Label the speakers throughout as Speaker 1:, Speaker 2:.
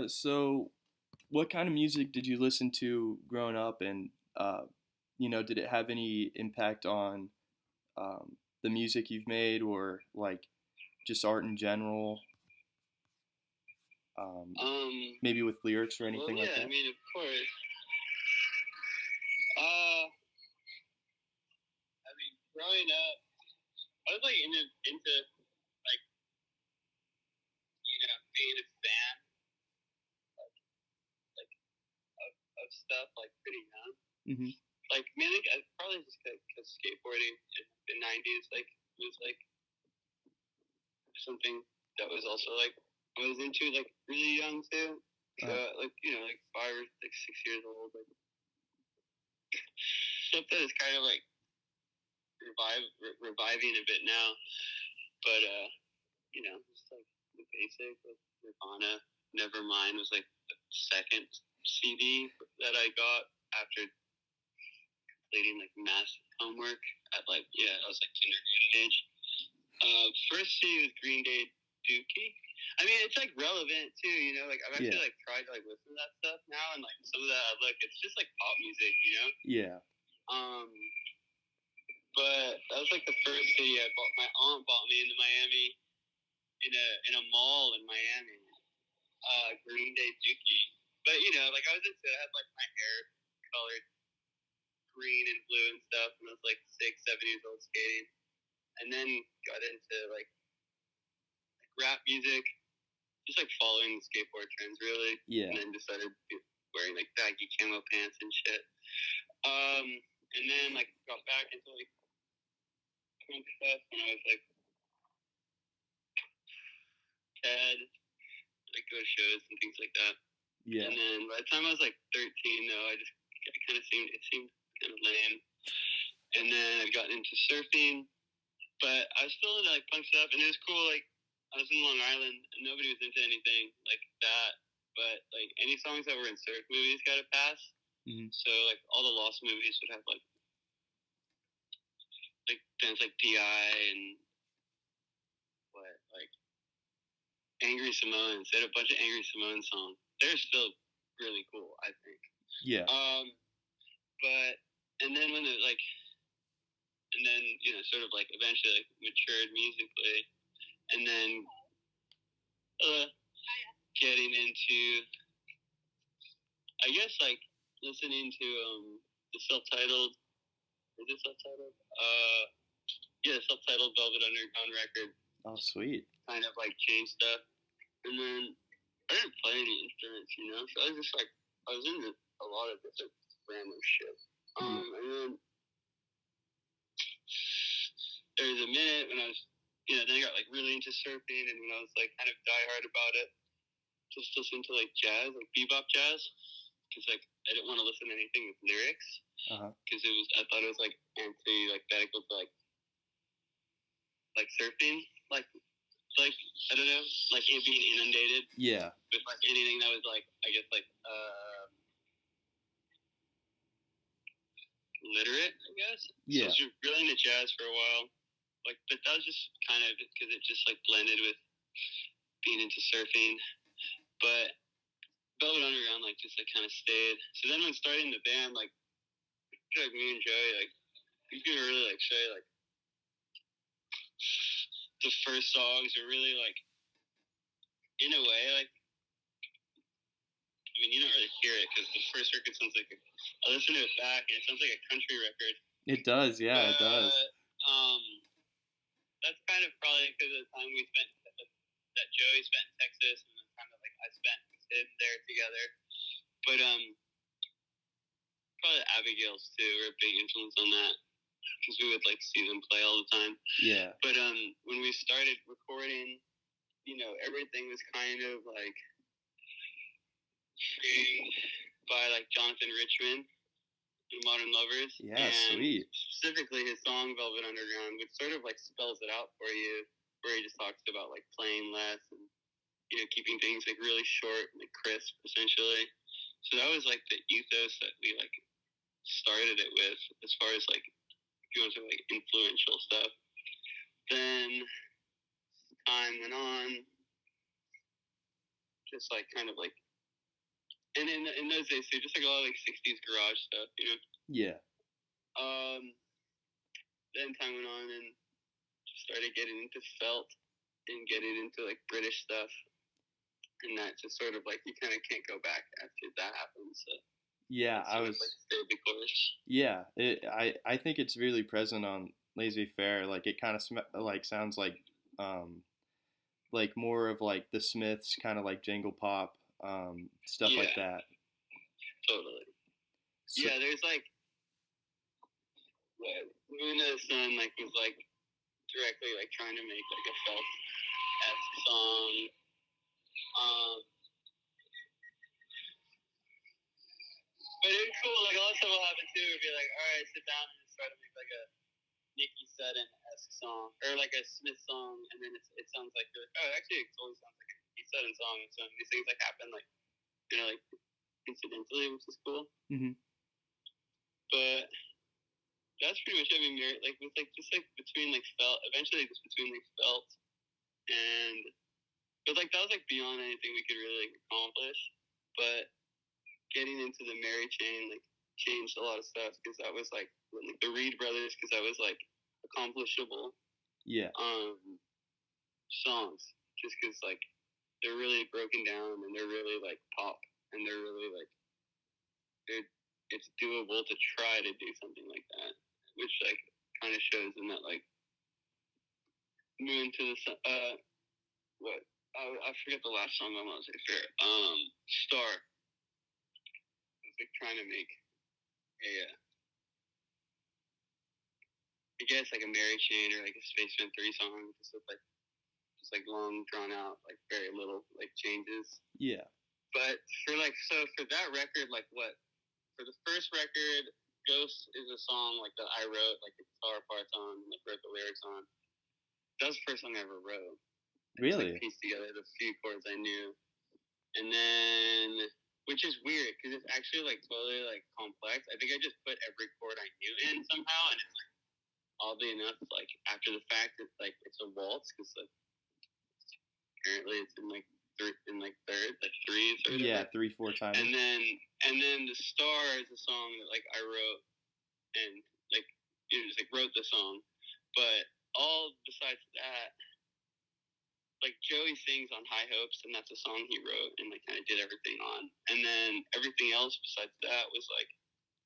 Speaker 1: So what kind of music did you listen to growing up, and did it have any impact on the music you've made, or like just art in general? Um, Maybe with lyrics or
Speaker 2: Well,
Speaker 1: anything like
Speaker 2: yeah, I
Speaker 1: that?
Speaker 2: mean, of course. Uh, I mean, growing up, I was like into like being a fan like of stuff like pretty young.
Speaker 1: Hmm.
Speaker 2: Like mainly, probably just because skateboarding in the '90s was like something that was also like I was into like really young too. So
Speaker 1: Uh,
Speaker 2: like 5 or 6 years old, like stuff that is kind of like reviving a bit now. But just like the basic, like Nirvana, Nevermind was like the second CD that I got after completing like math homework at I was like kindergarten age. First CD was Green Day Dookie. I mean, it's like relevant too, like I've
Speaker 1: yeah,
Speaker 2: actually like tried to like listen to that stuff now, and like some of that it's just like pop music.
Speaker 1: yeah.
Speaker 2: Um, but that was like the first CD I bought. My aunt bought me into Miami in a mall in Miami. Green Day Dookie. But like I was into it. I had like my hair colored green and blue and stuff, and I was like 6, 7 years old skating, and then got into like rap music, just like following the skateboard trends really,
Speaker 1: Yeah.
Speaker 2: and then decided wearing like baggy camo pants and shit. And then like got back into like punk stuff when I was like Ted, like go to shows and things like that.
Speaker 1: Yeah.
Speaker 2: And then by the time I was like 13, though, I kind of seemed kind of lame. And then I'd gotten into surfing, but I was still into like punk stuff, and it was cool. Like I was in Long Island, and nobody was into anything like that. But like any songs that were in surf movies got a pass.
Speaker 1: Hmm.
Speaker 2: So like all the Lost movies would have like bands like Di and what like Angry Samoans. They had a bunch of Angry Samoan songs. They're still really cool, I think.
Speaker 1: Yeah.
Speaker 2: But and then when it like, and then sort of like eventually like matured musically, and then getting into, I guess like listening to the self-titled, is it self-titled? Yeah, self-titled Velvet Underground record.
Speaker 1: Oh, sweet.
Speaker 2: Kind of like changed stuff, and then I didn't play any instruments, so I was just like I was into a lot of different random shit. And then there was a minute when I was, then I got like really into surfing, and when I was like kind of diehard about it, just listen to like jazz, like bebop jazz, because like I didn't want to listen to anything with lyrics, because I thought it was like antithetical to like surfing, like I don't know, like it being inundated.
Speaker 1: Yeah.
Speaker 2: With like anything that was like I guess like literate, I guess.
Speaker 1: Yeah.
Speaker 2: So I was really into jazz for a while, like, but that was just kind of because it just like blended with being into surfing. But Velvet Underground like just like kind of stayed. So then when starting the band, like me and Joey, like we could really like say like the first songs are really like in a way like. I mean, you don't really hear it because the first record sounds like I listened to it back and it sounds like a country record.
Speaker 1: It does, yeah, it does.
Speaker 2: That's kind of probably because of the time we spent that Joey spent in Texas, and the time that like I spent in there together. But probably Abigail's too were a big influence on that because we would like see them play all the time.
Speaker 1: Yeah.
Speaker 2: But when we started recording, everything was kind of like by like Jonathan Richman and Modern Lovers.
Speaker 1: Yeah,
Speaker 2: and
Speaker 1: sweet.
Speaker 2: Specifically his song Velvet Underground, which sort of like spells it out for you, where he just talks about like playing less and keeping things like really short and like crisp essentially. So that was like the ethos that we like started it with, as far as like if you want to like influential stuff. Then time went on, just like kind of like And in those days, too, just like a lot of like '60s garage stuff, you know.
Speaker 1: Yeah.
Speaker 2: Then time went on and just started getting into felt and getting into like British stuff, and that just sort of like you kind of can't go back after that happens. So
Speaker 1: Yeah, I
Speaker 2: sort of
Speaker 1: was.
Speaker 2: like stayed the course.
Speaker 1: Yeah, I think it's really present on Laissez Faire. Like it kind of like sounds like more of like the Smiths, kind of like jangle pop, stuff
Speaker 2: Yeah,
Speaker 1: like that.
Speaker 2: totally.
Speaker 1: So,
Speaker 2: Yeah, there's like Luna's son like was like directly like trying to make like a felt-esque song. But it's cool. Like a lot of stuff will happen too. It'd be like, all right, sit down and just try to make like a Nikki Sudden-esque song or like a Smith song, and then it sounds like you're like, oh, actually, it always sounds like a Nikki Sudden song. So these things like happen like like incidentally, which is cool.
Speaker 1: mm-hmm.
Speaker 2: But that's pretty much every merit. Like with like just like between like felt, eventually just between like felt and, but like that was like beyond anything we could really like accomplish. But getting into the Mary chain like changed a lot of stuff because that was like the Reed brothers, because that was like accomplishable
Speaker 1: Yeah.
Speaker 2: songs, just because like they're really broken down and they're really like pop and they're really like it's doable to try to do something like that, which like kind of shows in that like Moon to the Sun. What I forget the last song I want to say. Fair. Star. I was like trying to make a I guess like a Mary Chain or like a Spaceman 3 song, just with like long drawn out, like very little like changes.
Speaker 1: Yeah.
Speaker 2: But for that record, like what for the first record, Ghost is a song like that I wrote like the guitar parts on and like wrote the lyrics on. That was the first song I ever wrote.
Speaker 1: Really?
Speaker 2: Just, like, pieced together the few chords I knew, and then which is weird because it's actually like totally like complex. I think I just put every chord I knew in somehow, and it's like oddly enough, like after the fact, it's like it's a waltz because like apparently it's in like third, like threes or whatever.
Speaker 1: Yeah, 3-4 times.
Speaker 2: And then the Star is a song that like I wrote and like just like wrote the song, but all besides that, like Joey sings on High Hopes, and that's a song he wrote and like kind of did everything on. And then everything else besides that was like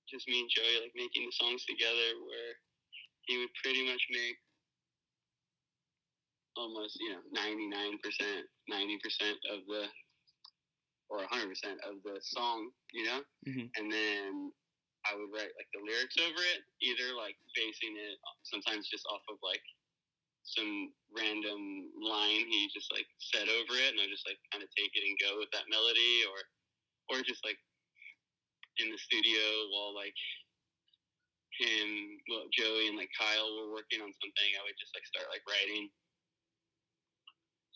Speaker 2: just me and Joey like making the songs together, where he would pretty much make almost 99%, 90% of the or 100% of the song,
Speaker 1: mm-hmm.
Speaker 2: and then I would write like the lyrics over it, either like basing it sometimes just off of like some random line he just like said over it, and I just like kind of take it and go with that melody, or just like in the studio while like Joey and like Kyle were working on something, I would just like start like writing.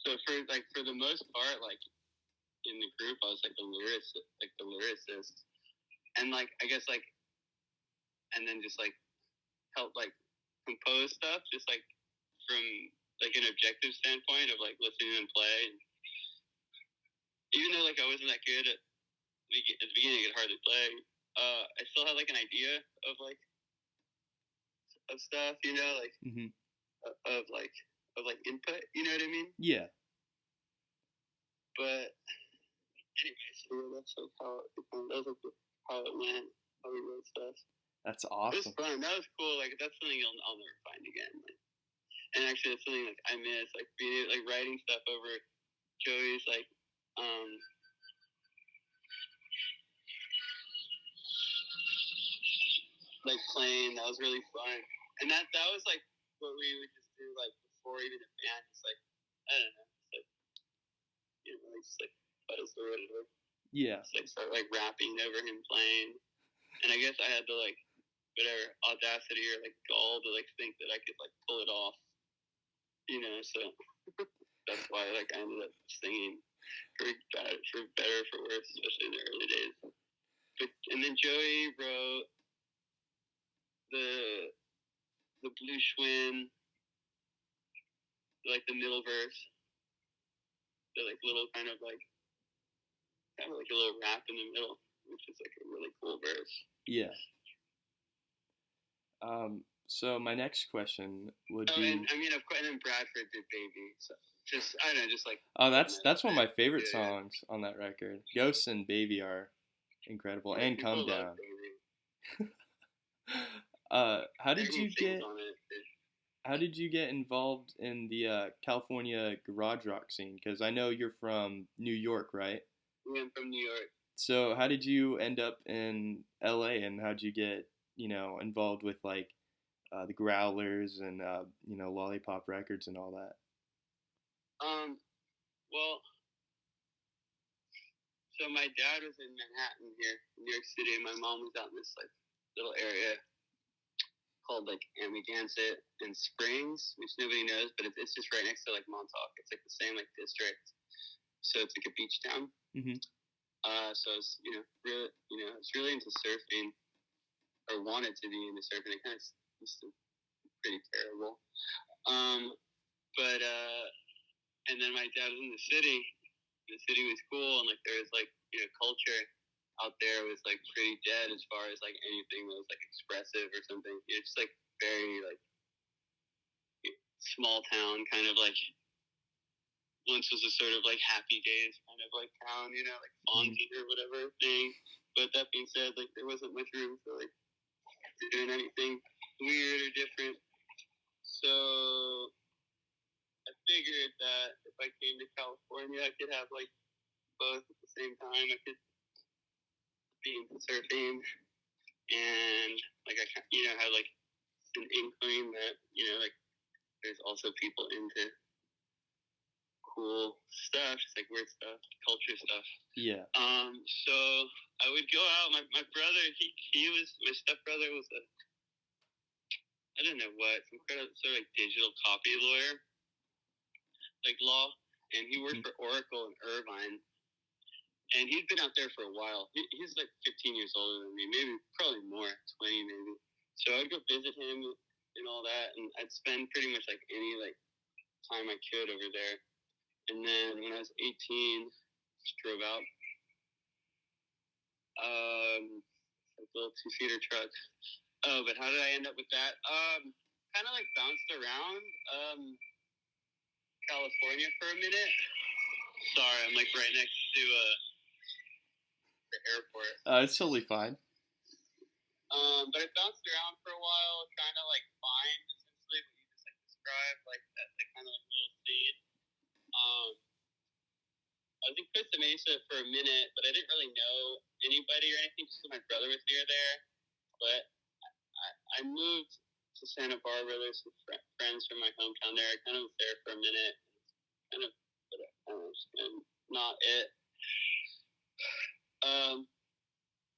Speaker 2: So for the most part, like in the group, I was like the lyricist, and like I guess like, and then just like help like compose stuff, just like from like an objective standpoint of like listening and play. And even though like I wasn't that good at the beginning, I could hardly play. I still had like an idea of like of stuff, like
Speaker 1: mm-hmm.
Speaker 2: of like input. You know what I mean?
Speaker 1: Yeah.
Speaker 2: But anyway, so that's like how it went, how we wrote stuff.
Speaker 1: That's awesome.
Speaker 2: It was fun. That was cool. Like that's something I'll never find again. Like, and actually, that's something like I miss, like being like writing stuff over Joey's like like playing. That was really fun, and that was like what we would just do like before even a band. It's like I don't know, it's like like just like buzz or whatever.
Speaker 1: Yeah.
Speaker 2: Just like start like rapping over him playing, and I guess I had the like whatever audacity or like gall to like think that I could like pull it off, so that's why like I ended up singing for better for worse, especially in the early days. And then Joey wrote the Blue Schwinn, like the middle verse, the like little kind of like kind of like a little rap in the middle, which is like a really cool verse.
Speaker 1: Yeah. So my next question would be.
Speaker 2: And I mean, of course, and then Bradford did "Baby," so just I don't know, just like.
Speaker 1: Oh, that's one of my favorite
Speaker 2: yeah,
Speaker 1: songs on that record. Ghosts and Baby are incredible,
Speaker 2: yeah.
Speaker 1: and Come
Speaker 2: People love
Speaker 1: Down.
Speaker 2: "Baby."
Speaker 1: How did
Speaker 2: Everyone
Speaker 1: you
Speaker 2: sings
Speaker 1: get
Speaker 2: on it.
Speaker 1: how did you get involved in the California garage rock scene? Because I know you're from New York, right?
Speaker 2: Yeah, I'm from New York.
Speaker 1: So how did you end up in LA, and how did you get involved with like the Growlers and Lollipop Records and all that?
Speaker 2: Well, so my dad was in Manhattan here, New York City, and my mom was out in this like little area called like Amagansett and Springs, which nobody knows, but it's just right next to like Montauk. It's like the same like district, so it's like a beach town.
Speaker 1: Mm-hmm.
Speaker 2: So I was really I was really into surfing, or wanted to be into surfing. It kind of used to be pretty terrible. But and then my dad was in the city. The city was cool, and like there was like culture out there was like pretty dead as far as like anything that was like expressive or something. It's like very like small town kind of like. Once was a sort of like happy days kind of like town, like Fonzie or whatever thing. But that being said, like there wasn't much room for like doing anything weird or different. So I figured that if I came to California, I could have like both at the same time. I could be into surfing and like I had like an inkling that like there's also people into cool stuff, just like weird stuff, culture stuff.
Speaker 1: Yeah.
Speaker 2: So I would go out. My brother, my stepbrother was I don't know what, some kind of sort of like digital copy lawyer, like law, and he worked for Oracle in Irvine. And he'd been out there for a while. He's like 15 years older than me, probably more, 20 maybe. So I'd go visit him and all that, and I'd spend pretty much like any like time I could over there. And then when I was 18, just drove out. Like a little 2-seater truck. Oh, but how did I end up with that? Kind of like bounced around California for a minute. Sorry, I'm like right next to the airport.
Speaker 1: It's totally fine.
Speaker 2: But I bounced around for a while, trying to like find essentially what you just like described, like that kind of like little scene. I was in Costa Mesa for a minute, but I didn't really know anybody or anything, just because my brother was near there. But I moved to Santa Barbara. There's some friends from my hometown there. I kind of was there for a minute. Kind of, not it.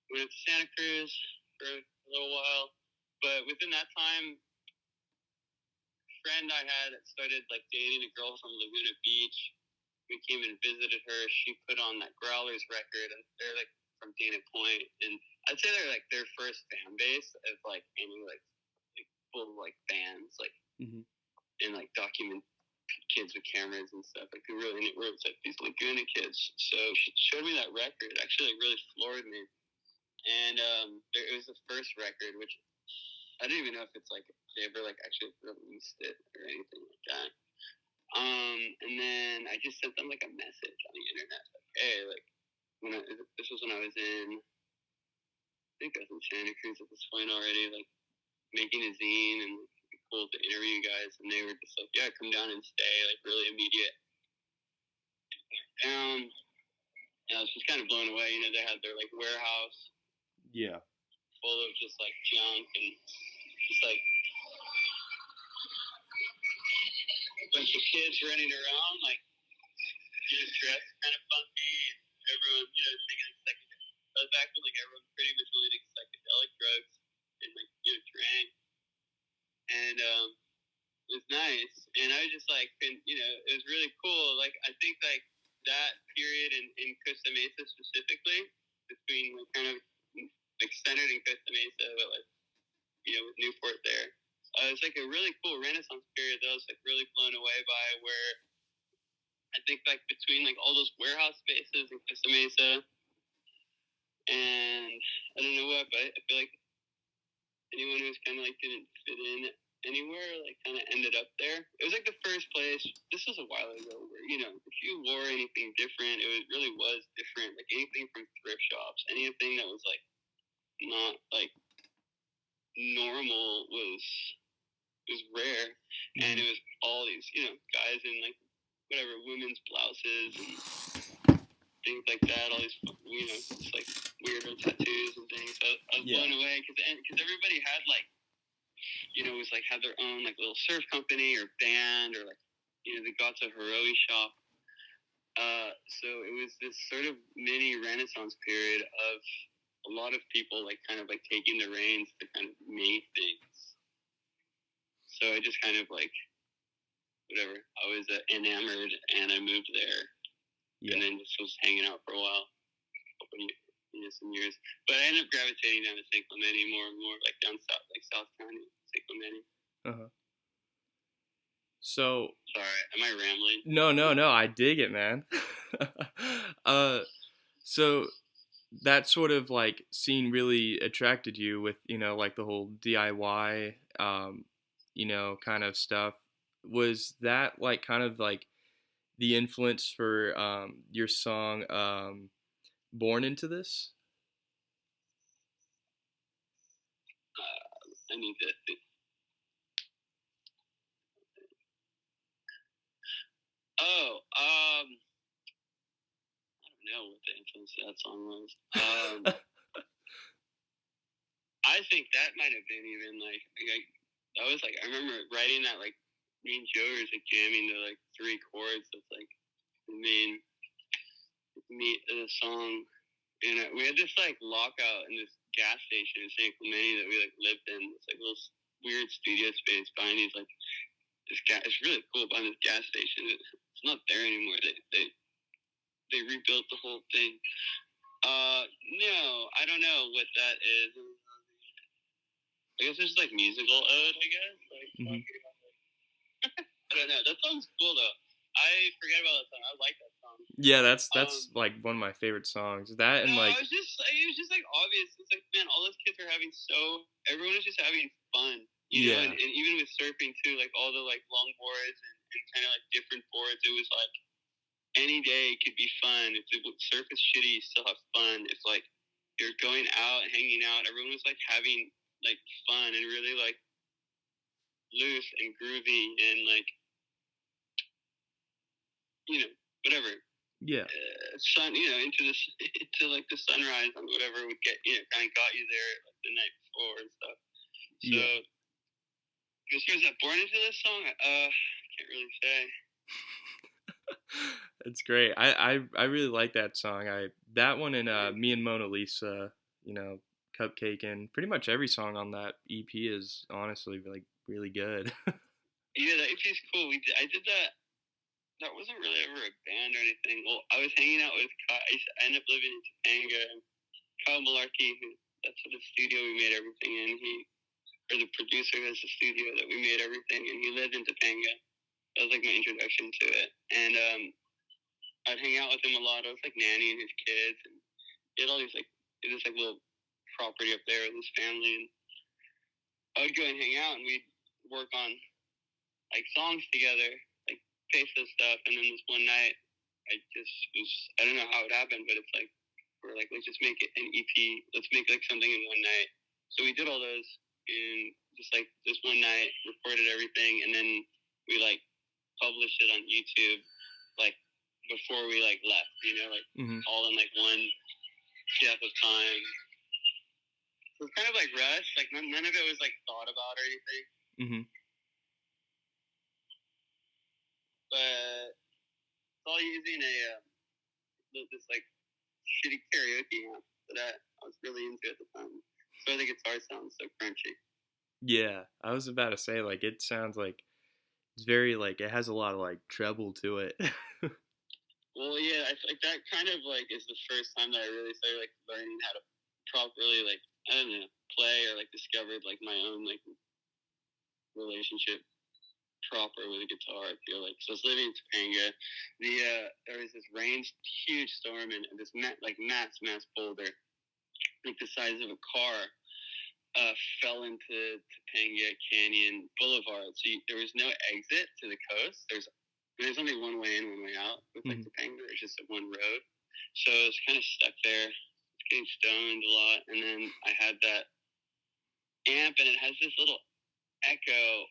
Speaker 2: Went to Santa Cruz for a little while, but within that time, a friend I had started like dating a girl from Laguna Beach. We came and visited her. She put on that Growlers record, and they're like from Dana Point, and I'd say they're like their first fan base of like any like full like bands like and like document kids with cameras and stuff. Like who really were like these Laguna kids. So she showed me that record. It actually like really floored me. And it was the first record, which I don't even know if it's like they ever like actually released it or anything like that. And then I just sent them like a message on the internet, like, hey, like this was when I was in, I think I was in Santa Cruz at this point already, like making a zine, and it'd be cool to interview you guys. And they were just like, yeah, come down and stay, like really immediate. And I was just kind of blown away. They had their like warehouse.
Speaker 1: Yeah.
Speaker 2: Full of just like junk and just like a bunch of kids running around, like dressed kind of funky, and everyone, taking psychedelic. I was back when like everyone pretty much only took psychedelic drugs and like drank, and it was nice. And I was just like, it was really cool. Like I think like that period in Costa Mesa specifically, between like kind of like centered in Costa Mesa, but like with Newport there. It's like a really cool Renaissance period that I was like really blown away by, where I think like between like all those warehouse spaces in Costa Mesa, and I don't know what, but I feel like anyone who's kind of like didn't fit in anywhere like kind of ended up there. It was like the first place. This was a while ago where if you wore anything different, really was different. Like anything from thrift shops, anything that was like not like normal was rare, and it was all these guys in like whatever women's blouses and things like that. All these just like weirdo tattoos and things. So I was blown away because everybody had like was like had their own like little surf company or band or like the Gato Hiroi shop. So it was this sort of mini renaissance period of a lot of people like kind of like taking the reins to kind of make things. So I just kind of like whatever. I was enamored and I moved there, and then just was hanging out for a while, some years. But I ended up gravitating down to San Clemente more and more, like down south, like South County, San Clemente.
Speaker 1: So
Speaker 2: sorry, am I rambling?
Speaker 1: No, I dig it, man. So that sort of like scene really attracted you with like the whole DIY kind of stuff. Was that like kind of like the influence for your song Born Into This?
Speaker 2: I need to think. I don't know what the influence of that song was. I think that might have been even like I was like I remember writing that like me and Joe were like jamming to like 3 chords of like the main meat of the song, and we had this like lockout in this gas station in San Clemente that we like lived in. It's like little weird studio space behind these like this gas. It's really cool behind this gas station. It's not there anymore. They rebuilt the whole thing. No, I don't know what that is. I guess it's like musical ode. I guess like I don't know. That song's cool though. I forget about that song. I like that song.
Speaker 1: Yeah, that's like one of my favorite songs. That and like
Speaker 2: it was just like obvious. It's like man, all those kids are having everyone is just having fun, and even with surfing too, like all the like long boards and kind of like different boards. It was like any day could be fun. If the surf is shitty, you still have fun. It's like you're going out, hanging out. Everyone was like having like fun and really like loose and groovy and like whatever.
Speaker 1: Yeah.
Speaker 2: Sun, into like the sunrise and whatever would get, kind of got you there like the night before and stuff. So, as far as that Born Into This song, can't really say.
Speaker 1: That's great. I really like that song. That one and Me and Mona Lisa, Cupcake, and pretty much every song on that EP is honestly like really good.
Speaker 2: Yeah, that EP is cool. I did that. That wasn't really ever a band or anything. Well, I was hanging out with Kyle. I ended up living in Topanga. And Kyle Malarkey, that's the studio we made everything in. The producer has the studio that we made everything, and he lived in Topanga. That was like my introduction to it. And I'd hang out with him a lot. I was like nannying his kids, and he had all these like this like little property up there with his family. And I would go and hang out, and we'd work on like songs together. Pesos stuff, and then this one night, I don't know how it happened, but it's like, we're like, let's just make it an EP, let's make like something in one night. So we did all those in just like this one night, recorded everything, and then we like published it on YouTube, like before we like left, all in like one step of time. So it's kind of like rushed, like none of it was like thought about or anything. But it's all using this like shitty karaoke app that I was really into at the time. So the guitar sounds so crunchy.
Speaker 1: Yeah, I was about to say like it sounds like it's very like it has a lot of like treble to it.
Speaker 2: Well, yeah, I like that kind of like is the first time that I really started like learning how to properly like I don't know play or like discovered like my own like relationship proper with a guitar. I feel like so. I was living in Topanga. There was this huge storm, and this mass boulder, like the size of a car, fell into Topanga Canyon Boulevard. So there was no exit to the coast. There's only one way in, one way out with like Topanga. There's just one road. So I was kind of stuck there, getting stoned a lot, and then I had that amp, and it has this little echo.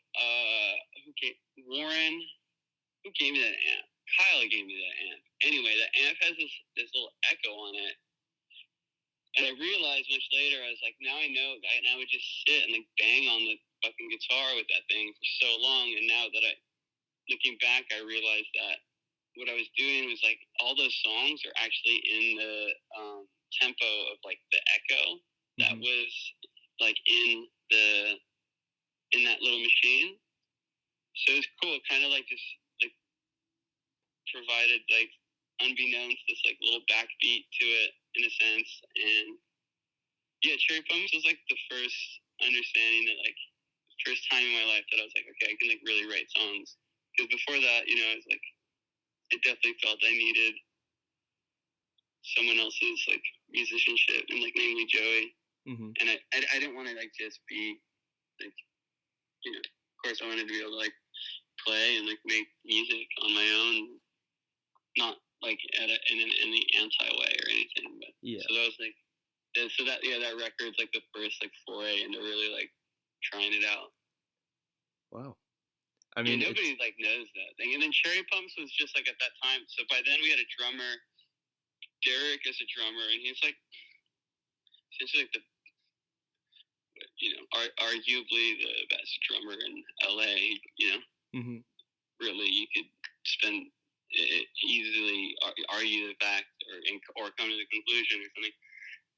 Speaker 2: Warren, who gave me that amp? Kyle gave me that amp. Anyway, the amp has this little echo on it. And I realized much later, I was like, now I know, and I would just sit and like bang on the fucking guitar with that thing for so long. And now that looking back, I realized that what I was doing was like all those songs are actually in the tempo of like the echo that was like in that little machine. So it was cool, kind of like just like provided like unbeknownst this like little backbeat to it in a sense. And yeah, Cherry Pumps was like the first understanding that like first time in my life that I was like, okay, I can like really write songs. Because before that, I was like, I definitely felt I needed someone else's like musicianship, and like namely Joey. And I didn't want to like just be like, of course I wanted to be able to like play and like make music on my own, not like in the anti way or anything. But so that was like, that record's like the first like foray into really like trying it out.
Speaker 1: Wow. I mean,
Speaker 2: nobody like knows that thing. And then Cherry Pumps was just like at that time. So by then we had a drummer, Derek, as a drummer, and he's like essentially like arguably the best drummer in LA. Really, you could spend easily argue the fact or come to the conclusion or something.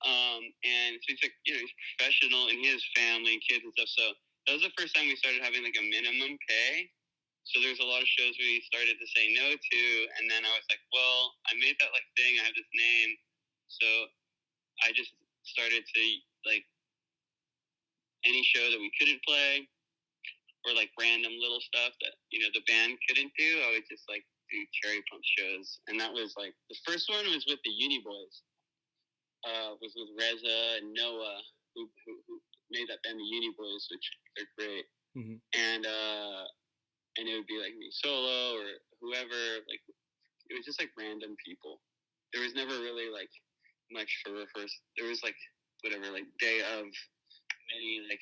Speaker 2: And so he's like, he's professional, and he has family and kids and stuff. So that was the first time we started having like a minimum pay. So there's a lot of shows we started to say no to, and then I was like, well, I made that like thing. I have this name, so I just started to like any show that we couldn't play, or like random little stuff that the band couldn't do. I would just like do Cherry Pump shows, and that was like the first one was with the Uni Boys. Was with Reza and Noah, who made that band, the Uni Boys, which they're great. And it would be like me solo or whoever. Like it was just like random people. There was never really like much for rehearsal. There was like whatever, like day of many like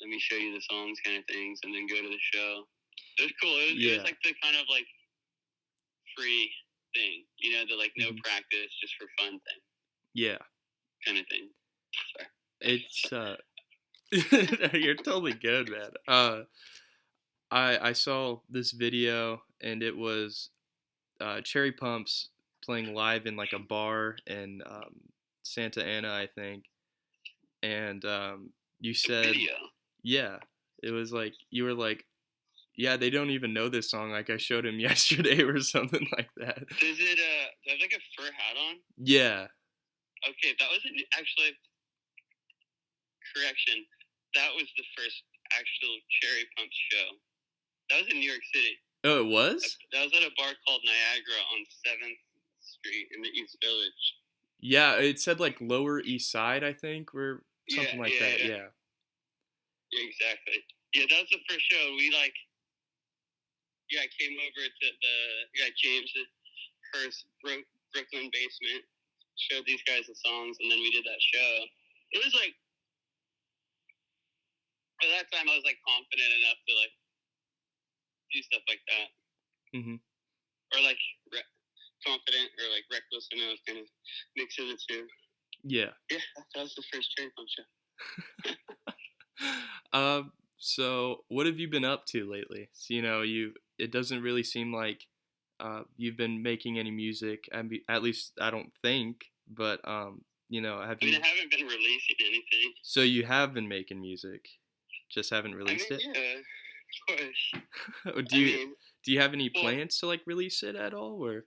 Speaker 2: let me show you the songs kind of things, and then go to the show. It was cool. It was like the kind of like free thing, the like no practice, just for fun thing.
Speaker 1: Yeah.
Speaker 2: Kind of thing. Sorry.
Speaker 1: It's you're totally good, man. I saw this video, and it was Cherry Pumps playing live in like a bar in Santa Ana, I think. And you said, yeah, it was like you were like, yeah, they don't even know this song. Like I showed him yesterday or something like that.
Speaker 2: Does it have like a fur hat on?
Speaker 1: Yeah.
Speaker 2: Okay, that was actually correction. That was the first actual Cherry Pump show. That was in New York City.
Speaker 1: Oh, it was?
Speaker 2: That was at a bar called Niagara on 7th Street in the East Village.
Speaker 1: Yeah, it said like Lower East Side, I think, or something like that. Yeah.
Speaker 2: Yeah, exactly. Yeah, that was the first show. We I came over to James' Hearst Brooklyn basement, showed these guys the songs, and then we did that show. It was like, by that time I was like confident enough to like do stuff like that. Or like confident or like reckless enough, kind of mix of the two. Yeah. Yeah, that was the first Cherry Pump show.
Speaker 1: So what have you been up to lately? So, it doesn't really seem like you've been making any music. At least I don't think. But have you?
Speaker 2: I haven't been releasing anything.
Speaker 1: So you have been making music, just haven't released it.
Speaker 2: Yeah, of course.
Speaker 1: Do you have any plans to like release it at all, or?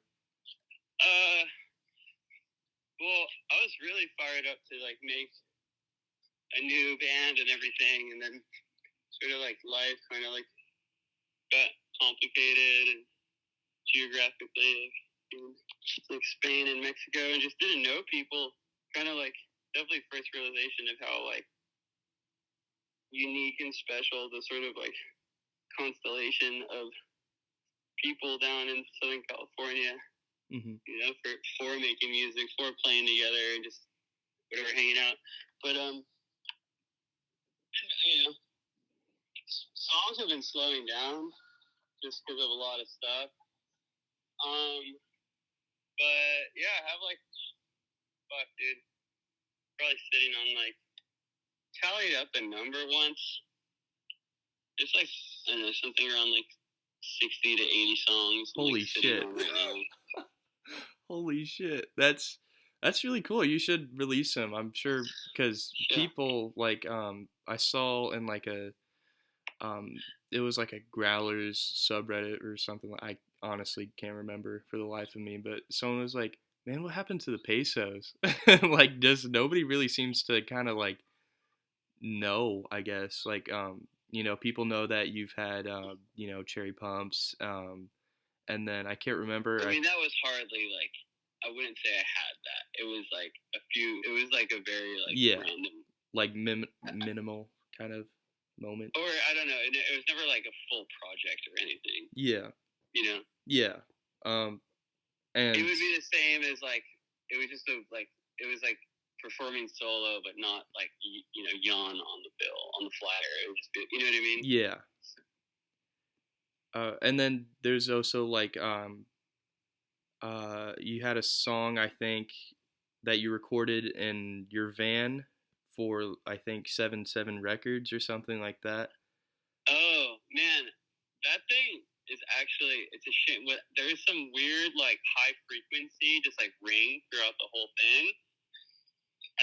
Speaker 2: Well, I was really fired up to like make a new band and everything, and then sort of like life kind of like got complicated and geographically, like Spain and Mexico, and just didn't know people. Kind of like definitely first realization of how like unique and special the sort of like constellation of people down in Southern California.
Speaker 1: Mm-hmm.
Speaker 2: You know, for making music, for playing together, and just whatever, hanging out. But you know, songs have been slowing down just because of a lot of stuff. But yeah, I have like, fuck, dude, probably sitting on like, tallied up a number once. Just like, I don't know, something around like 60 to 80 songs.
Speaker 1: Holy
Speaker 2: like,
Speaker 1: shit.
Speaker 2: Right
Speaker 1: Holy shit. That's really cool. You should release them. I'm sure because people like I saw in like a it was like a Growlers subreddit or something. I honestly can't remember for the life of me, but someone was like, "Man, what happened to the Pesos?" Like, just nobody really seems to kind of like know. I guess like people know that you've had Cherry Pumps, and then I can't remember.
Speaker 2: I mean, that was hardly like, I wouldn't say I had that. It was like a few. It was like a very like random,
Speaker 1: like minimal kind of moment.
Speaker 2: Or I don't know. It was never like a full project or anything.
Speaker 1: Yeah.
Speaker 2: You know.
Speaker 1: Yeah. And
Speaker 2: it would be the same as like, it was just it was like performing solo, but not like Yaan on the bill on the flatter. It would just be, you know what I mean?
Speaker 1: Yeah. And then there's also like you had a song I think that you recorded in your van for I think 7-7 Records or something like that.
Speaker 2: Oh man, that thing is actually, it's a shame. There is some weird like high frequency just like ring throughout the whole thing.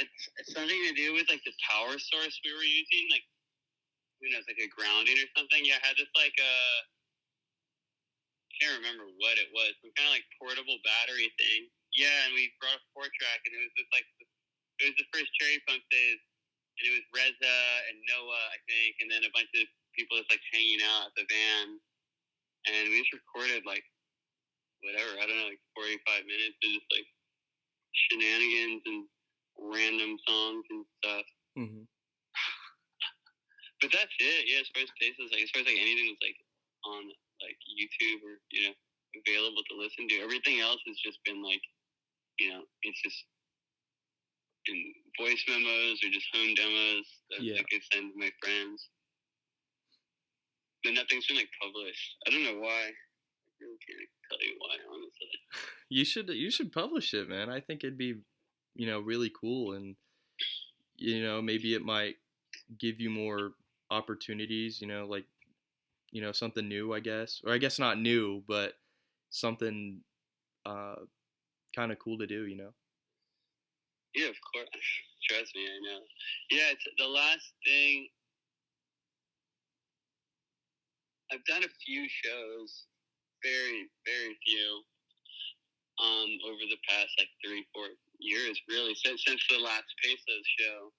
Speaker 2: It's something to do with like the power source we were using, like who knows, like a grounding or something. Yeah, I had this like can't remember what it was, some kind of like portable battery thing. Yeah, and we brought a 4-track, and it was just like, it was the first Cherry Pump days, and it was Reza and Noah, I think, and then a bunch of people just like hanging out at the van, and we just recorded like whatever, I don't know, like 45 minutes of just like shenanigans and random songs and stuff.
Speaker 1: Mm-hmm.
Speaker 2: But that's it. Yeah, as far as Pesos, like as far as like anything that's like on like YouTube or available to listen to, everything else has just been like, it's just in voice memos or just home demos that I could send to my friends. But nothing's been like published. I don't know why. I really can't tell you why, honestly.
Speaker 1: You should publish it, man. I think it'd be really cool, and maybe it might give you more opportunities, like something new, I guess, or I guess not new, but something kind of cool to do,
Speaker 2: Yeah, of course. Trust me, I know. Yeah, it's the last thing. I've done a few shows, very, very few, over the past like 3-4 years, really, since the last Pesos show.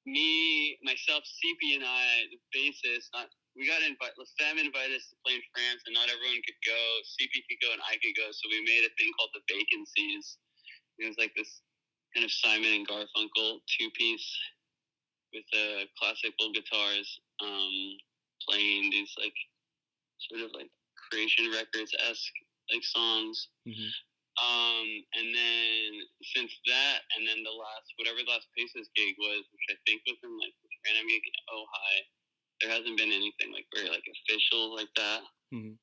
Speaker 2: Me, myself, CP, and I, the bassist, we got invited. Sam invited us to play in France, and not everyone could go. CP could go, and I could go. So we made a thing called the Vacancies. It was like this kind of Simon and Garfunkel 2-piece with classical guitars, playing these like sort of like Creation Records-esque like songs.
Speaker 1: Mm-hmm.
Speaker 2: And then since that, and then the last Pesos gig was, which I think was in like this random gig in Ojai, there hasn't been anything like very like official like that.
Speaker 1: Mm-hmm.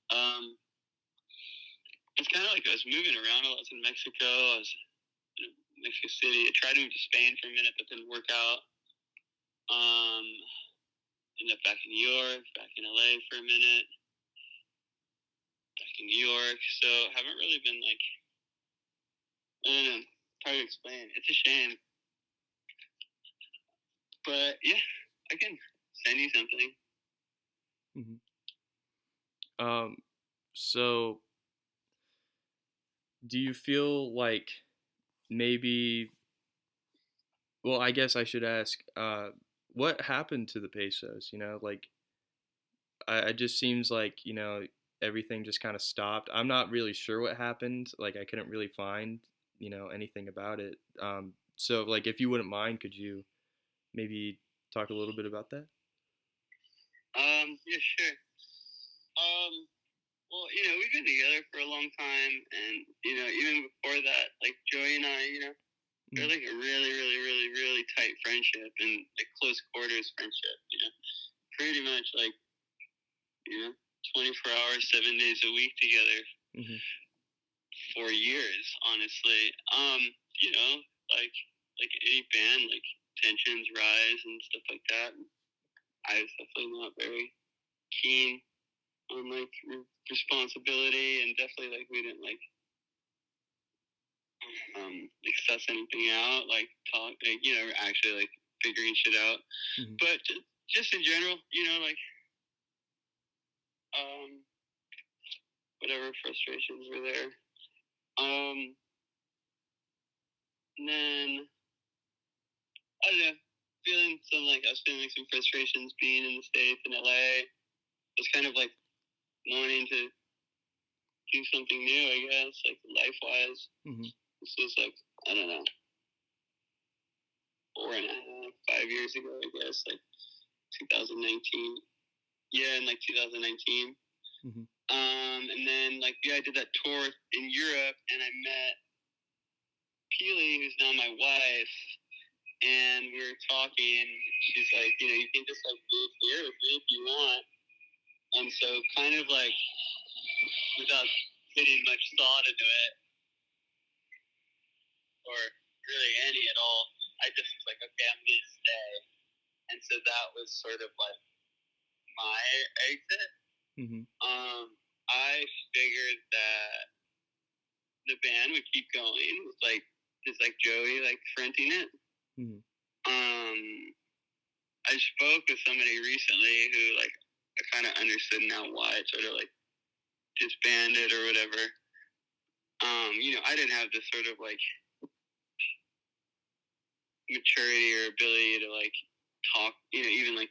Speaker 2: It's kind of like I was moving around a lot. I was in Mexico. I was in Mexico City. I tried to move to Spain for a minute, but didn't work out. Ended up back in New York, back in LA for a minute, back in New York. So haven't really been like, I don't know, hard to explain. It's a shame. But yeah, I can send you something.
Speaker 1: Mm-hmm. So do you feel like maybe, well, I guess I should ask, what happened to the Pesos, like, it just seems like, everything just kind of stopped. I'm not really sure what happened. Like I couldn't really find, anything about it. So like if you wouldn't mind, could you maybe talk a little bit about that?
Speaker 2: Yeah, sure. Um, well, we've been together for a long time, and even before that, like Joey and I, we're like a really, really, really, really tight friendship and like close quarters friendship. Pretty much like 24 hours, 7 days a week together
Speaker 1: Mm-hmm.
Speaker 2: for years, honestly. Like any band, like tensions rise and stuff like that. I was definitely not very keen on like responsibility, and definitely like we didn't like suss anything out, like talk, like, actually like figuring shit out.
Speaker 1: Mm-hmm.
Speaker 2: But just in general, like whatever frustrations were there. And then I don't know, I was feeling like some frustrations being in the States in LA. I was kind of like wanting to do something new, I guess, like life wise.
Speaker 1: Mm-hmm.
Speaker 2: This was like, I don't know, 4.5, 5 years ago, I guess, like 2019. Yeah, in like 2019.
Speaker 1: Mm-hmm.
Speaker 2: And then like I did that tour in Europe, and I met Peely, who's now my wife, and we were talking. She's like, you can just like move here with me if you want. And so, kind of like without putting much thought into it, or really any at all, I just was like, okay, I'm gonna stay. And so that was sort of like my exit.
Speaker 1: Mm-hmm.
Speaker 2: I figured that the band would keep going with like just like Joey like fronting it.
Speaker 1: Mm-hmm.
Speaker 2: I spoke with somebody recently who like I kind of understood now why it sort of like disbanded or whatever. I didn't have this sort of like maturity or ability to like talk, even like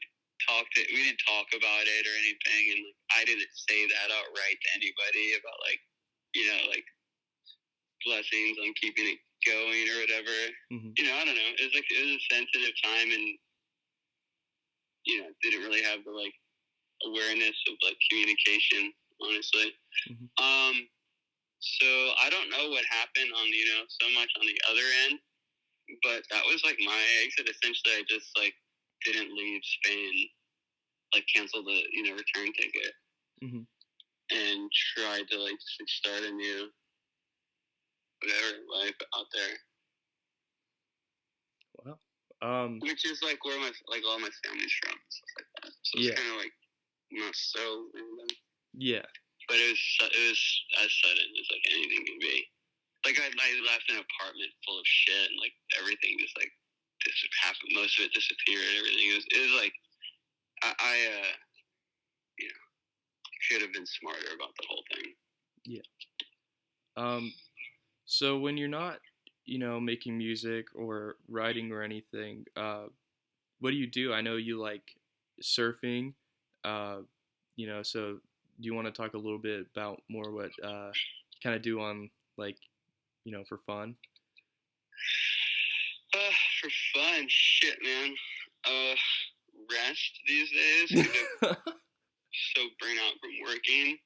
Speaker 2: we didn't talk about it or anything, and like I didn't say that outright to anybody about like like blessings on keeping it going or whatever.
Speaker 1: Mm-hmm.
Speaker 2: I don't know. It was a sensitive time, and didn't really have the like awareness of like communication, honestly.
Speaker 1: Mm-hmm.
Speaker 2: So I don't know what happened on so much on the other end, but that was like my exit. Essentially, I just like didn't leave Spain, like canceled the return ticket,
Speaker 1: Mm-hmm.
Speaker 2: and tried to like start a new whatever life out there.
Speaker 1: Wow.
Speaker 2: Which is like where all my family's from, stuff like that. So it's kind of like not so random.
Speaker 1: Yeah.
Speaker 2: But it was as sudden as like anything can be. Like I left an apartment full of shit, and like everything just like happened. Most of it disappeared. Everything it was like I could have been smarter about the whole thing.
Speaker 1: Yeah. So when you're not, making music or writing or anything, what do you do? I know you like surfing, so do you want to talk a little bit about more what kind of do on like, for fun?
Speaker 2: For fun, shit, man. Rest these days. So burnt out from working.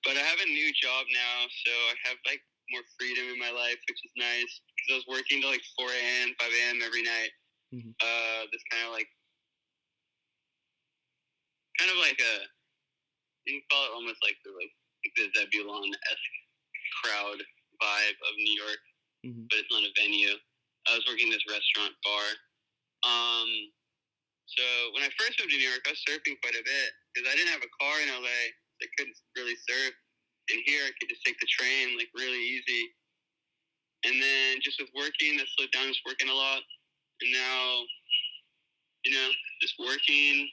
Speaker 2: But I have a new job now, so I have like more freedom in my life, which is nice. Because I was working till like 4 a.m., 5 a.m. every night.
Speaker 1: Mm-hmm.
Speaker 2: This kind of like a, you can call it almost like the Zebulon-esque crowd vibe of New York,
Speaker 1: Mm-hmm.
Speaker 2: but it's not a venue. I was working this restaurant bar. So when I first moved to New York, I was surfing quite a bit because I didn't have a car in LA. So I couldn't really surf. And here I could just take the train like really easy. And then just with working, that slowed down. Just working a lot. And now, just working.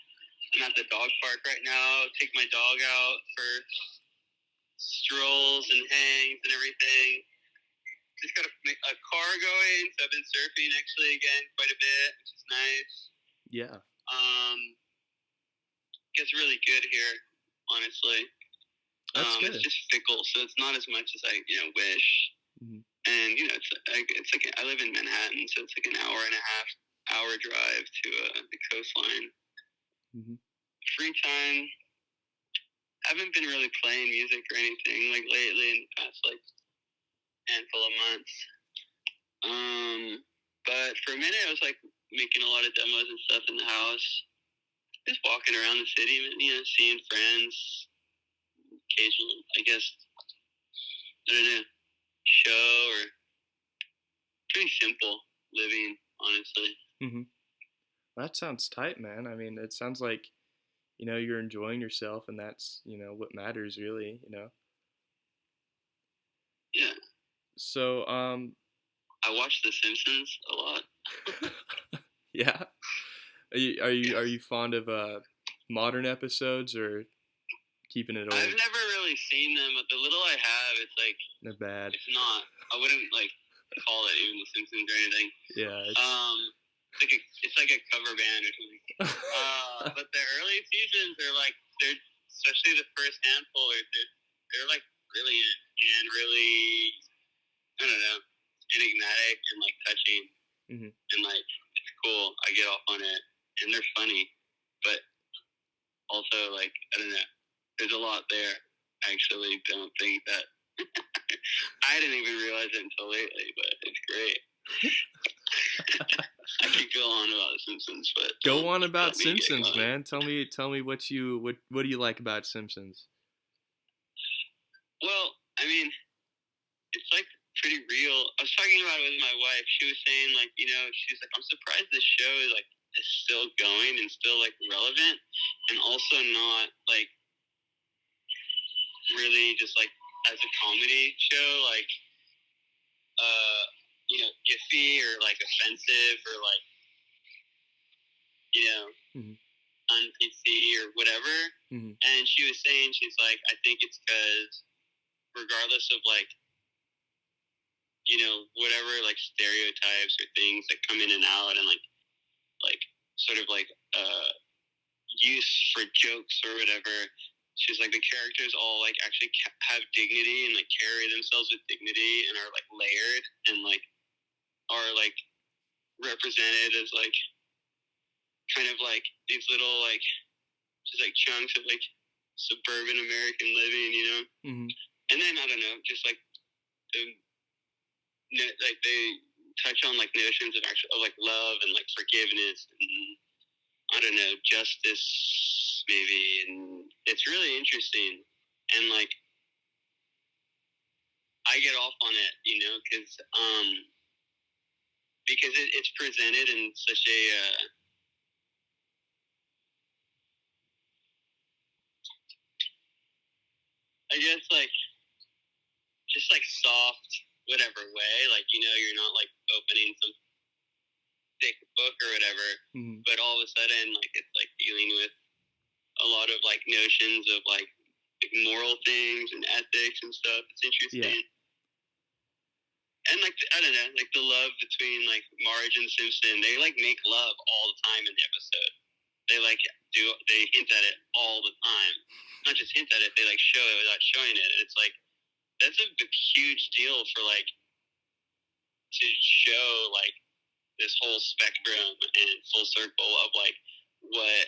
Speaker 2: I'm at the dog park right now. Take my dog out for strolls and hangs and everything. Just got a car going. So I've been surfing actually again quite a bit, which is nice.
Speaker 1: Yeah.
Speaker 2: Gets really good here. honestly.
Speaker 1: That's
Speaker 2: It's
Speaker 1: good.
Speaker 2: just fickle, so it's not as much as I wish.
Speaker 1: Hmm.
Speaker 2: And it's like I live in Manhattan, so it's like an hour and a half hour drive to the coastline.
Speaker 1: Hmm.
Speaker 2: Free time, haven't been really playing music or anything like lately in the past like handful of months. But for a minute I was like making a lot of demos and stuff in the house, just walking around the city, seeing friends, occasionally, I guess, I don't know, show or pretty simple living, honestly.
Speaker 1: Hmm. That sounds tight, man. I mean, it sounds like, you're enjoying yourself, and that's, what matters really,
Speaker 2: Yeah,
Speaker 1: So,
Speaker 2: I watch The Simpsons a lot.
Speaker 1: yeah. Are
Speaker 2: Yes.
Speaker 1: you fond of modern episodes or keeping it
Speaker 2: I've
Speaker 1: old?
Speaker 2: never really seen them, but the little I have, it's like
Speaker 1: They're bad.
Speaker 2: it's not. I wouldn't like call it even The Simpsons or anything.
Speaker 1: Yeah, it's
Speaker 2: It's like a cover band or something. But the early seasons are like they're especially the first handful they're like brilliant and really I don't know enigmatic and like touching
Speaker 1: hmm.
Speaker 2: and like it's cool. I get off on it and they're funny, but also like I don't know. There's a lot there. I actually don't think that I didn't even realize it until lately, but it's great. I could go on about The Simpsons, but
Speaker 1: Go
Speaker 2: don't
Speaker 1: on about
Speaker 2: let me get
Speaker 1: Simpsons,
Speaker 2: going.
Speaker 1: man. Tell me what do you like about Simpsons?
Speaker 2: Well, I mean, it's like pretty real. I was talking about it with my wife. She was saying like, she's like, I'm surprised this show is still going and still like relevant, and also not like really just like as a comedy show, like iffy or like offensive or like you know
Speaker 1: Hmm.
Speaker 2: un-PC or whatever.
Speaker 1: Hmm.
Speaker 2: And she was saying, she's like, I think it's because regardless of like whatever like stereotypes or things that come in and out and like sort of like use for jokes or whatever. She's like the characters all like actually have dignity and like carry themselves with dignity and are like layered and like are like represented as like kind of like these little like just like chunks of like suburban American living.
Speaker 1: Hmm.
Speaker 2: And then I don't know, just like like they touch on like notions of like love and like forgiveness and I don't know justice maybe, and it's really interesting and like I get off on it, because it's presented in such a I guess like just like soft whatever way, like you're not like opening some thick book or whatever,
Speaker 1: Hmm.
Speaker 2: but all of a sudden like it's like dealing with a lot of like notions of like moral things and ethics and stuff. It's
Speaker 1: Yeah.
Speaker 2: interesting. And like I don't know, like the love between like Marge and Simpson, they like make love all the time in the episode. They hint at it all the time. Not just hint at it, they like show it without showing it. And it's like that's a huge deal for like to show like this whole spectrum and full circle of like what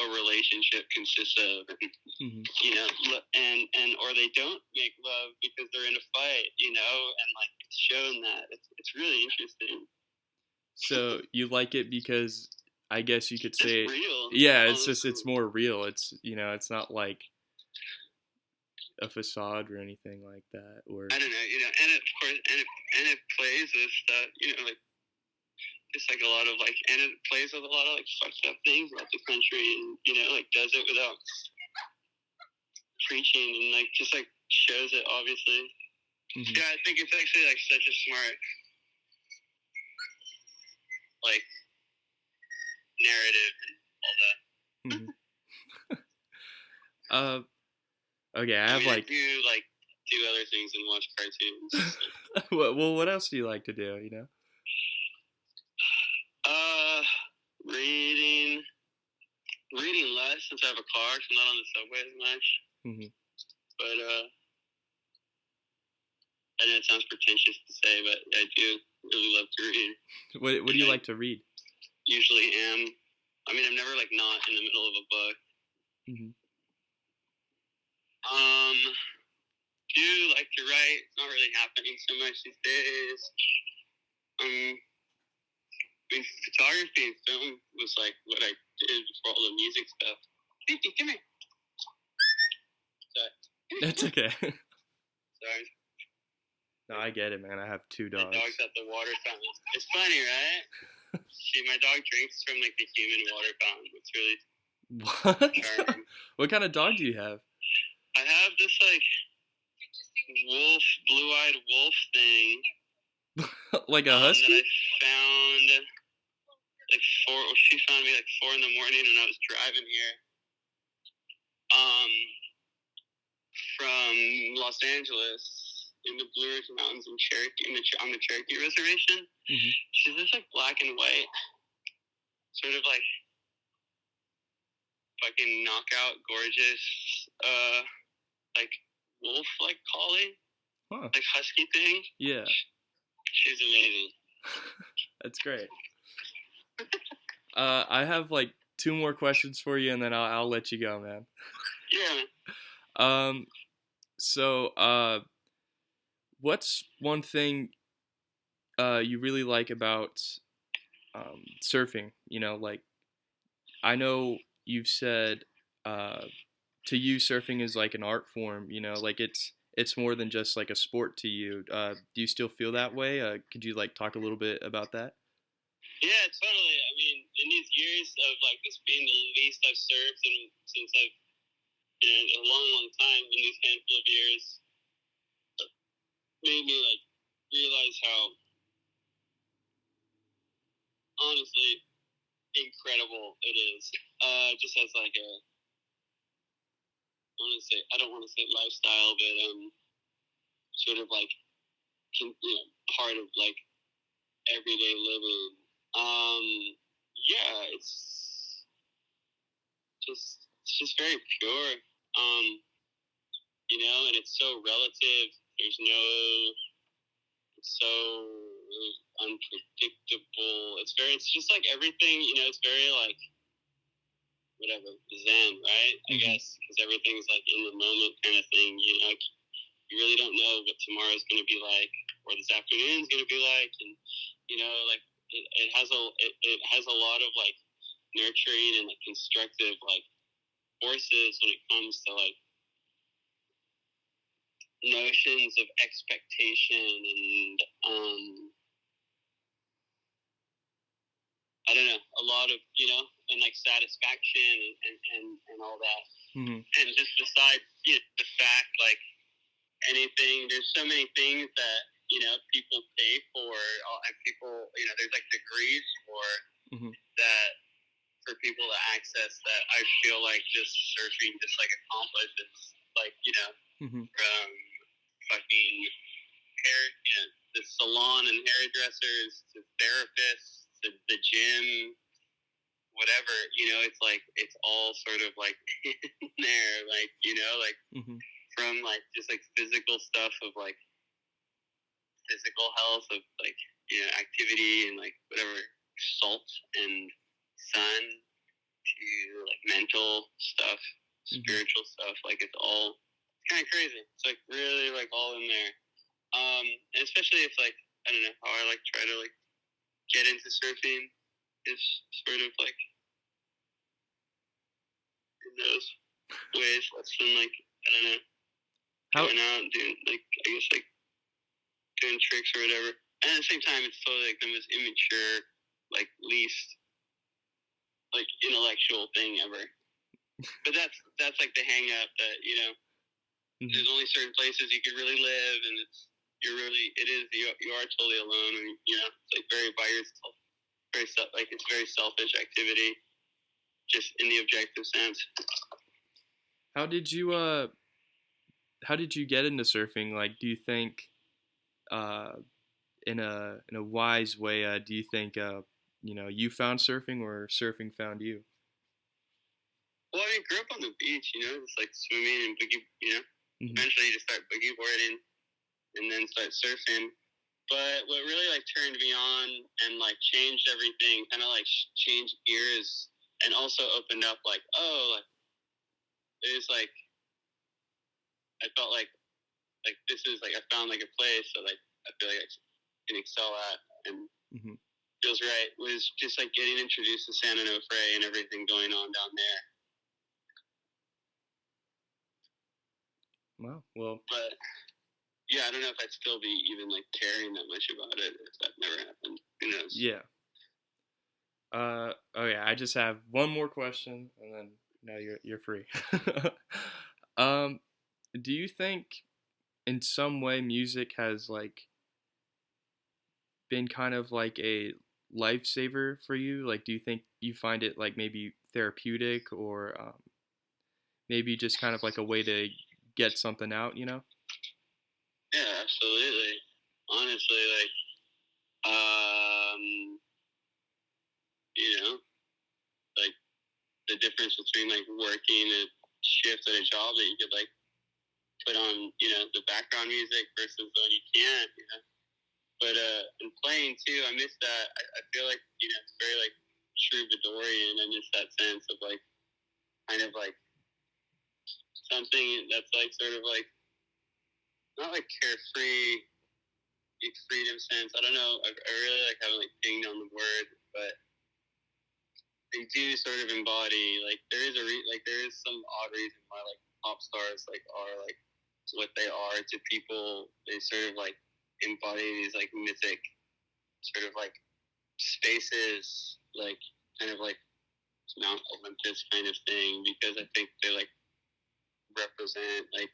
Speaker 2: a relationship consists of, and
Speaker 1: Hmm.
Speaker 2: and or they don't make love because they're in a fight, and like it's shown that it's really interesting.
Speaker 1: So you like it because I guess you could
Speaker 2: It's
Speaker 1: say,
Speaker 2: real,
Speaker 1: yeah, it's
Speaker 2: honestly.
Speaker 1: more real. It's not like a facade or anything like that. Or
Speaker 2: I don't know, and of course, and it plays with stuff, like just like a lot of like, and it plays with a lot of like fucked up things about the country, and like does it without preaching, and like just like shows it obviously.
Speaker 1: hmm.
Speaker 2: Yeah, I think it's actually like such a smart like narrative and all that.
Speaker 1: Hmm. uh, okay, I
Speaker 2: I
Speaker 1: have
Speaker 2: mean, I
Speaker 1: like,
Speaker 2: do like do other things and watch cartoons.
Speaker 1: well, what else do you like to do?
Speaker 2: Uh, reading, reading less since I have a car, so I'm not on the subway as much.
Speaker 1: Hmm.
Speaker 2: But I know it sounds pretentious to say, but I do really love to read.
Speaker 1: What do you like to read?
Speaker 2: Usually am. I mean, I'm never like not in the middle of a book.
Speaker 1: Hmm.
Speaker 2: Do like to write. It's not really happening so much these days. I mean, photography and film was like what I did before all the music stuff. Fifi, come here. Sorry.
Speaker 1: That's okay.
Speaker 2: Sorry.
Speaker 1: No, I get it, man. I have 2
Speaker 2: The
Speaker 1: dogs.
Speaker 2: dog's at the water fountain. It's funny, right? My dog drinks from like the human water fountain. It's really
Speaker 1: What?
Speaker 2: charming.
Speaker 1: What kind of dog do you have?
Speaker 2: I have this like wolf, blue-eyed wolf thing.
Speaker 1: Like a husky?
Speaker 2: That I found like she found me like 4 in the morning when I was driving here. From Los Angeles in the Blue Ridge Mountains in Cherokee, on the Cherokee Reservation.
Speaker 1: Mm-hmm.
Speaker 2: She's this like black and white, sort of like fucking knockout, gorgeous, like wolf, like collie, like husky thing.
Speaker 1: Yeah.
Speaker 2: She's amazing.
Speaker 1: That's great. I have like 2 more questions for you, and then I'll let you go, man.
Speaker 2: Yeah.
Speaker 1: So, what's one thing you really like about surfing? You know, like I know you've said to you surfing is like an art form. You know, like it's more than just like a sport to you. Do you still feel that way? Could you like talk a little bit about that?
Speaker 2: Yeah, totally. I mean, in these years of like this being the least I've surfed, and since I've a long, long time, in these handful of years, made me like realize how honestly incredible it is. Just as like I don't want to say lifestyle, but sort of like part of like everyday living. Yeah, it's just very pure. And it's so relative. There's no, it's so unpredictable. It's just like everything. It's very like whatever zen, right? I guess because everything's like in the moment kind of thing. You really don't know what tomorrow's going to be like, or this afternoon's going to be like, and like it has a lot of like nurturing and like constructive like forces when it comes to like notions of expectation and I don't know, a lot of and like satisfaction and all that. And just besides the fact like anything, there's so many things that people pay for, and people there's like degrees for that for people to access that I feel like just surfing just like accomplishes, like from fucking hair, the salon and hairdressers to therapists to the gym, whatever, it's like it's all sort of like in there, like like from like just like physical stuff of like physical health of like activity and like whatever salt and sun to like mental stuff, spiritual stuff, like it's all kind of crazy. It's like really like all in there. And especially if like I don't know how I like try to like get into surfing is sort of like in those ways less than like I don't know going out and doing like I guess like doing tricks or whatever. And at the same time, it's totally like the most immature, like least like intellectual thing ever. But that's like the hang up that there's only certain places you can really live, and you are totally alone, and it's like very by yourself, like it's very selfish activity, just in the objective sense.
Speaker 1: How did you get into surfing? Like, do you think in a wise way, do you think you found surfing or surfing found you?
Speaker 2: Well, I grew up on the beach, just like swimming and boogie.
Speaker 1: Hmm.
Speaker 2: Eventually, you just start boogie boarding and then start surfing. But what really like turned me on and like changed everything, kind of like changed gears, and also opened up like, oh, like there's like I felt like this is like I found like a place that like I feel like I can excel at and
Speaker 1: Hmm.
Speaker 2: feels right. Was just like getting introduced to San Onofre and everything going on down there.
Speaker 1: Wow. Well,
Speaker 2: But yeah, I don't know if I'd still be even like caring that much about it if that never happened. Who knows?
Speaker 1: yeah. Oh yeah. I just have one more question, and then no, you're free. um, do you think in some way music has like been kind of like a lifesaver for you? Like, do you think you find it like maybe therapeutic or maybe just kind of like a way to get something out? You know?
Speaker 2: Yeah, absolutely. Honestly, like um, you know, like the difference between like working a shift at a job that you could like put on, the background music versus when you can't. But and playing too, I miss that. I feel like it's very like troubadourian. I miss that sense of like kind of like something that's like sort of like not like carefree, freedom sense. I don't know. I really like haven't like dinged on the word, but they do sort of embody like there is some odd reason why like pop stars like are like what they are to people. They sort of like embody these like mythic sort of like spaces, like kind of like Mount Olympus kind of thing, because I think they like represent like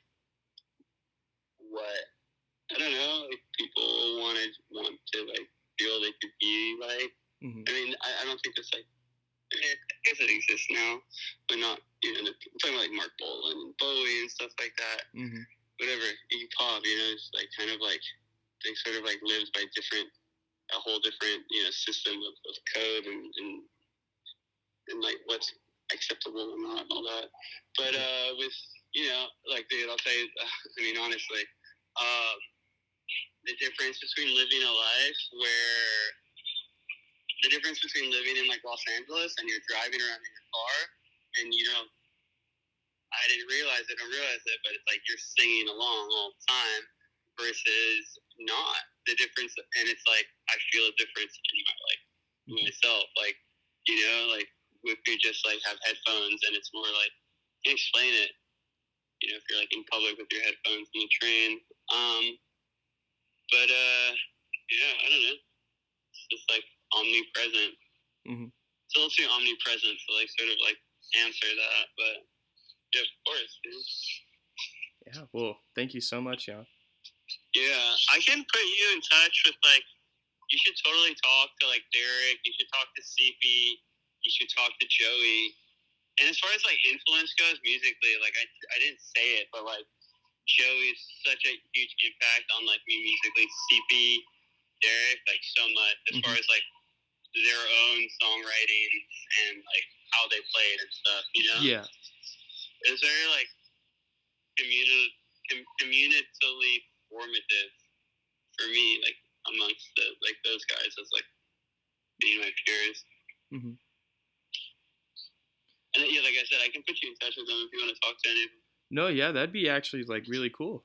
Speaker 2: what I don't know, like people want to like feel they could be like.
Speaker 1: Hmm.
Speaker 2: I mean, I don't think it's like I guess it exists now, but not I'm talking about like Mark Bolan and Bowie and stuff like that.
Speaker 1: Hmm.
Speaker 2: Whatever, Iggy Pop, it's like kind of like they sort of like lives by a whole different system of code and like what's acceptable and not and all that. But
Speaker 1: Yeah.
Speaker 2: with like dude, I'll tell you, I mean honestly, uh, the difference between living a life where the difference between living in like Los Angeles and you're driving around in your car and I didn't realize it, don't realize it, but it's like you're singing along all the time versus not the difference, and it's like I feel a difference in my like
Speaker 1: Hmm.
Speaker 2: myself, like like if you just like have headphones and it's more like explain it, if you're like in public with your headphones in the train, but yeah, I don't know, it's just like omnipresent.
Speaker 1: Hmm.
Speaker 2: It's a little too omnipresent to like sort of like answer that, but yeah, of course.
Speaker 1: Yeah. Well, thank you so much, Yaan.
Speaker 2: Yeah, I can put you in touch with like you should totally talk to like Derek. You should talk to CP. You should talk to Joey. And as far as like influence goes musically, like I didn't say it, but like Joey's such a huge impact on like me musically. CP, Derek, like so much as far
Speaker 1: Hmm.
Speaker 2: as like their own songwriting and like how they played and stuff.
Speaker 1: Yeah.
Speaker 2: It's very like communally formative for me, like amongst like those guys as like being my peers.
Speaker 1: Hmm.
Speaker 2: And yeah, like I said, I can put you in touch with them if you want to talk to any of them.
Speaker 1: No, yeah, that'd be actually like really cool.